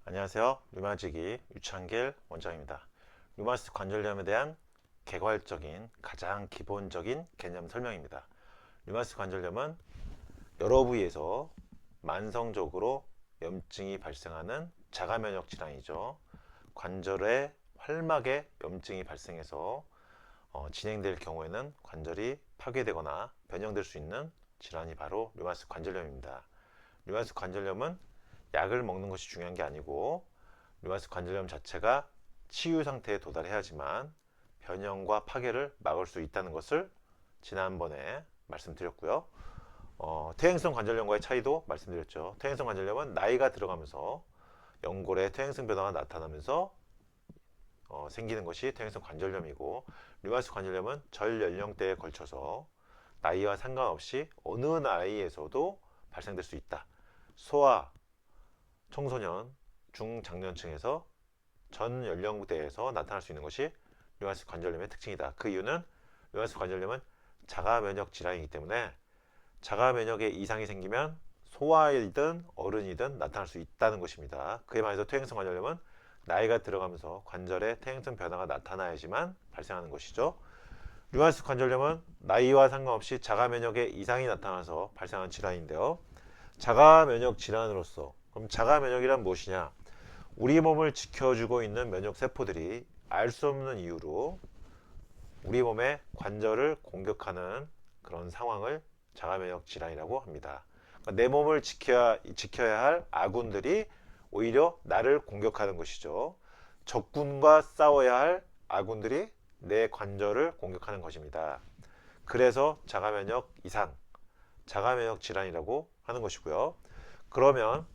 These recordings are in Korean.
안녕하세요. 류마지기 유창길 원장입니다. 류마티스 관절염에 대한 개괄적인 가장 기본적인 개념 설명입니다. 류마티스 관절염은 여러 부위에서 만성적으로 염증이 발생하는 자가면역 질환이죠. 관절의 활막에 염증이 발생해서 진행될 경우에는 관절이 파괴되거나 변형될 수 있는 질환이 바로 류마티스 관절염입니다. 류마티스 관절염은 약을 먹는 것이 중요한 게 아니고 류마티스 관절염 자체가 치유 상태에 도달해야지만 변형과 파괴를 막을 수 있다는 것을 지난번에 말씀드렸고요. 퇴행성 관절염과의 차이도 말씀드렸죠. 퇴행성 관절염은 나이가 들어가면서 연골에 퇴행성 변화가 나타나면서 생기는 것이 퇴행성 관절염이고, 류마티스 관절염은 전 연령대에 걸쳐서 나이와 상관없이 어느 나이에서도 발생될 수 있다. 소아, 청소년, 중장년층에서 전 연령대에서 나타날 수 있는 것이 류마티스 관절염의 특징이다. 그 이유는 류마티스 관절염은 자가면역 질환이기 때문에 자가면역에 이상이 생기면 소아이든 어른이든 나타날 수 있다는 것입니다. 그에 반해서 퇴행성 관절염은 나이가 들어가면서 관절에 퇴행성 변화가 나타나야지만 발생하는 것이죠. 류마티스 관절염은 나이와 상관없이 자가면역에 이상이 나타나서 발생하는 질환인데요. 자가면역 질환으로서, 그럼 자가면역이란 무엇이냐? 우리 몸을 지켜주고 있는 면역 세포들이 알 수 없는 이유로 우리 몸의 관절을 공격하는 그런 상황을 자가면역 질환이라고 합니다. 그러니까 내 몸을 지켜야 할 아군들이 오히려 나를 공격하는 것이죠. 적군과 싸워야 할 아군들이 내 관절을 공격하는 것입니다. 그래서 자가면역 이상, 자가면역 질환이라고 하는 것이고요. 그러면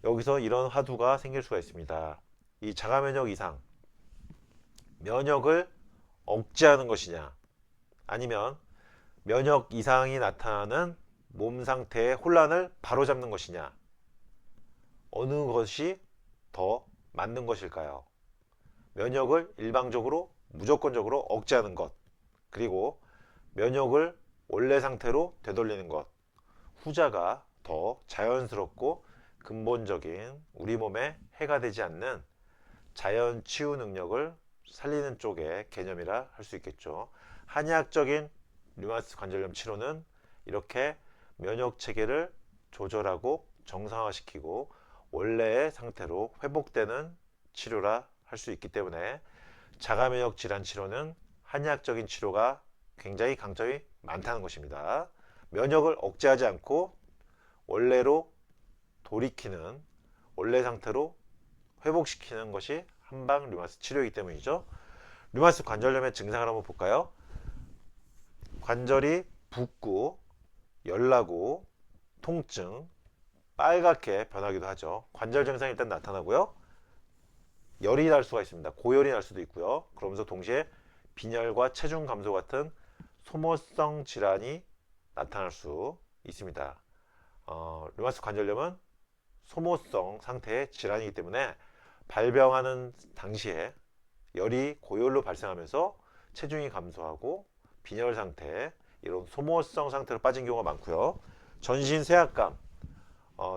여기서 이런 화두가 생길 수가 있습니다. 이 자가면역 이상, 면역을 억제하는 것이냐, 아니면 면역 이상이 나타나는 몸 상태의 혼란을 바로잡는 것이냐, 어느 것이 더 맞는 것일까요? 면역을 일방적으로 무조건적으로 억제하는 것, 그리고 면역을 원래 상태로 되돌리는 것, 후자가 더 자연스럽고 근본적인 우리 몸에 해가 되지 않는 자연 치유 능력을 살리는 쪽의 개념이라 할 수 있겠죠. 한의학적인 류마티스 관절염 치료는 이렇게 면역 체계를 조절하고 정상화시키고 원래의 상태로 회복되는 치료라 할 수 있기 때문에 자가면역 질환 치료는 한의학적인 치료가 굉장히 강점이 많다는 것입니다. 면역을 억제하지 않고 원래로 돌이키는, 원래 상태로 회복시키는 것이 한방 류마티스 치료이기 때문이죠. 류마티스 관절염의 증상을 한번 볼까요? 관절이 붓고 열나고 통증, 빨갛게 변하기도 하죠. 관절 증상이 일단 나타나고요. 열이 날 수가 있습니다. 고열이 날 수도 있고요. 그러면서 동시에 빈혈과 체중 감소 같은 소모성 질환이 나타날 수 있습니다. 류마티스 관절염은 소모성 상태의 질환이기 때문에 발병하는 당시에 열이 고열로 발생하면서 체중이 감소하고 빈혈 상태, 이런 소모성 상태로 빠진 경우가 많고요. 전신 쇠약감,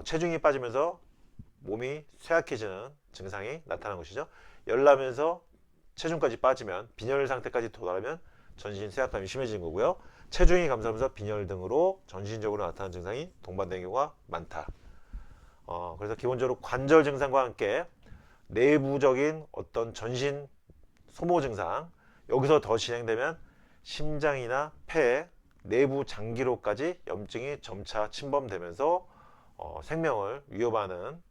체중이 빠지면서 몸이 쇠약해지는 증상이 나타나는 것이죠. 열나면서 체중까지 빠지면, 빈혈 상태까지 도달하면 전신 쇠약감이 심해지는 거고요. 체중이 감소하면서 빈혈 등으로 전신적으로 나타나는 증상이 동반되는 경우가 많다. 그래서 기본적으로 관절 증상과 함께 내부적인 어떤 전신 소모 증상, 여기서 더 진행되면 심장이나 폐, 내부 장기로까지 염증이 점차 침범되면서 생명을 위협하는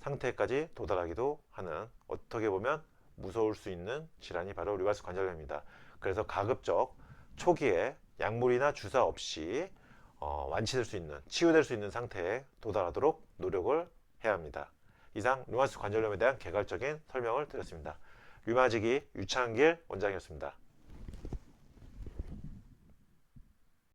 상태까지 도달하기도 하는, 어떻게 보면 무서울 수 있는 질환이 바로 류마티스 관절염입니다. 그래서 가급적 초기에 약물이나 주사 없이 완치될 수 있는, 치유될 수 있는 상태에 도달하도록 노력을 해야 합니다. 이상 류마티스 관절염에 대한 개괄적인 설명을 드렸습니다. 류마지기 유창길 원장이었습니다.